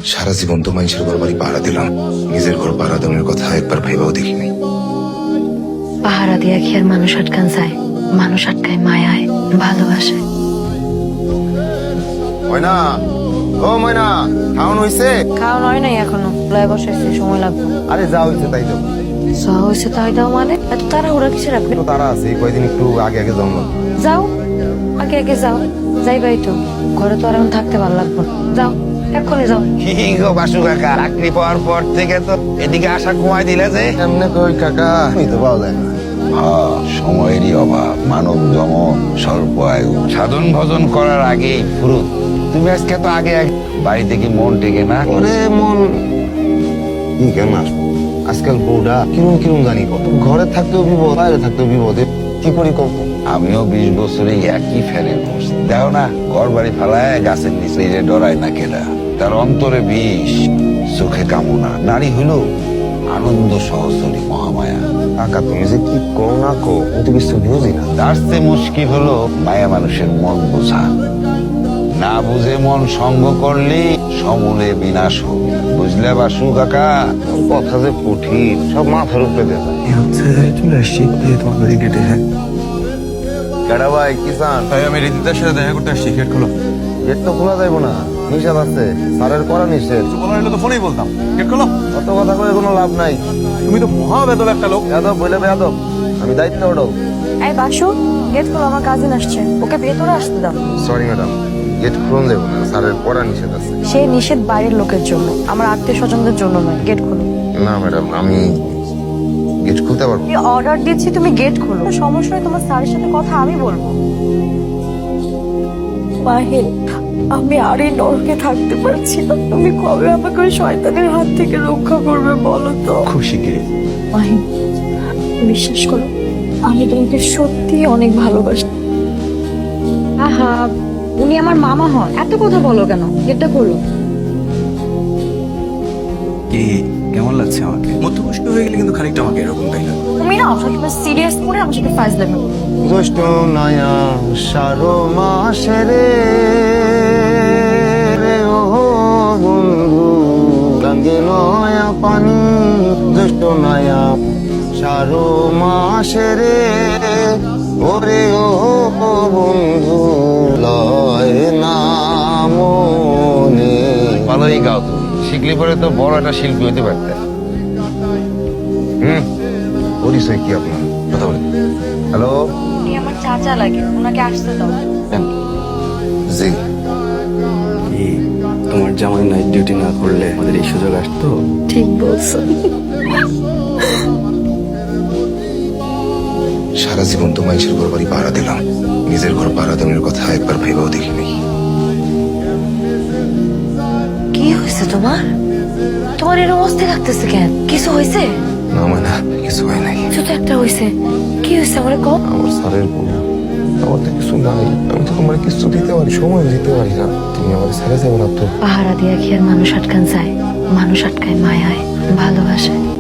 সারা জীবন তো মানুষের ঘর বাড়ি পাহারা দিলাম, নিজের ঘর পাহারা দেওয়ার কথা একবার ভাইবাও দেখিনি। পাহারা দিয়া কি আর মানুষ আটকান যায়? মানুষ আটকায় মায়ায়, ভালোবাসায়। ময়না, ও ময়না, খাওয়ানো হইছে? খাওয়া নয় নাই এখনো, প্রায় বসাইছে, সময় লাগবে। আরে যা হইছে তাই দাও। সহ হয়েছে তাই দাও মানে? এত তারা ওরা কিসের আপনি? তো তারা আছে, কয়দিন একটু আগে আগে জন্ম। যাও, আগে আগে যাও, যাইবাই তো। ঘরে তো আর এখন থাকতে ভালো লাগবে না। যাও, এক্ষুনি যাও। কি গো বাসু কাকা, চাকরি পাওয়ার পর থেকে তো এদিকে আসা কমাই দিলে যে। এমনি কই কাকা, আমি তো পাওয়া যায় না। সময়েরই অভাব, মানব জমন, স্বল্প আয়ু, সাধন ভজন করার আগেই ফুরুত। তুমি আজকে তো আগে বাড়ি থেকে মন টেকে না। ওরে মন কি কেন আসবো? আজকাল বউটা কিরম কিরম জানি কত, ঘরে থাকতেও বিপদ, বাইরে থাকতেও বিপদ। কি করি কত? আমিও 20 বছরে একই ফেরে করছি। দেখো না, ঘর বাড়ি ফেলায় গাছের নিচে ডরায় না কেডা। তার অন্তরে বিষ, চোখে কামনা। নারী হইল আনন্দ সহচরী মহামায়া। কাকা তুমি যে কি কও না কো, আমি তো কিছু বুঝি না। তার চেয়ে মুশকিল হলো মায়া মানুষের মন বোঝা। না বুঝে মন সঙ্গ করলে সমূলে বিনাশ হবে। বুঝলে বাসু কাকা? কথা যে কঠিন, সব মাথার উপরে দেয়। চলে আসছি তোমার বাড়ি গেটে। হ্যাঁ কেডা ভাই, কিষান? ভাই আমি রিদিতার সাথে দেখা করতে আসছি, গেট খোলো। গেট তো খোলা যাইব না, নিষেধ আছে, স্যারের করা নিষেধ। বলা হলে তো ফোনেই বলতাম, গেট খোলো। অত কথা করে কোনো লাভ নাই। তুমি তো মহা বেদব একটা লোক। বেয়াদব বলে বেয়াদব, আমি দায়িত্ব ওটাও। এই বাসু, গেট খোলো, আমার কাজিন আসছে, ওকে ভেতরে আসতে দাও। সরি ম্যাডাম, গেট খুলুন দেবো না, স্যারের করা নিষেধ আছে। সে নিষেধ বাইরের লোকের জন্য, আমার আত্মীয় স্বজনদের জন্য নয়। গেট খোলো। না ম্যাডাম, আমি গেট খুলতে পারবো। আমি অর্ডার দিচ্ছি, তুমি গেট খোলো। সমস্যা নেই, তোমার স্যারের সাথে কথা আমি বলবো। মাহিন, আমি আর এই নরকে থাকতে পারছি না। তুমি কবে আমাকে ওই শয়তানের হাত থেকে রক্ষা করবে বলো তো? খুশি কে? মাহিন, বিশ্বাস করো, আমি তোমাকে সত্যি অনেক ভালোবাসি। আহা, উনি আমার মামা হন, এত কথা বলো কেন? গেটটা খোলো। কি কেমন লাগছে আমাকে? মধ্যপুষ্ট হয়ে গেলে কিন্তু খানিকটা আমাকে এরকম তাই না? তুমি না সবসময় সিরিয়াস করে আমার সাথে ফাজলামি করো। জ্যৈষ্ঠ নয়া সারো মাসে রে ও বন্ধু, গঙ্গে নয়া পানি। জ্যৈষ্ঠ নয়া সারো মাসে রে ওরে ও বন্ধু, লয় না মনে। ভালোই গাও তুমি, শিখলে পরে তো বড় একটা শিল্পী হতে পারতে। পরিচয় কি আপনার? কথা বলি। হ্যালো, উনি আমার চাচা লাগে, ওনাকে আসতে দাও। জি। কি তোমার জামাই নাইট ডিউটি না করলে আমাদের এই সুযোগ আসতো? ঠিক বলছো। সারা জীবন তো মানুষের ঘর বাড়ি পাহারা দিলাম, নিজের ঘর পাহারা দেওয়ার কথা একবার ভাইবাও দেখিনি। কি হয়েছে তোমার? তোমার এরকম অস্থির লাগতেছে কেন? কিছু হয়েছে? না মানে কিছু হয় নাই। কিছু তো একটা হয়েছে। কি হয়েছে আমার কম? আমার স্যারের বউ, আমার তো কিছু নাই। আমি তো তোমার কিছু দিতে পারি, সময় দিতে পারি না। তুমি আমার ছেড়ে যাবে না তো? পাহারা দিয়া কি আর মানুষ আটকান যায়? মানুষ আটকায় মায়ায়, ভালোবাসায়।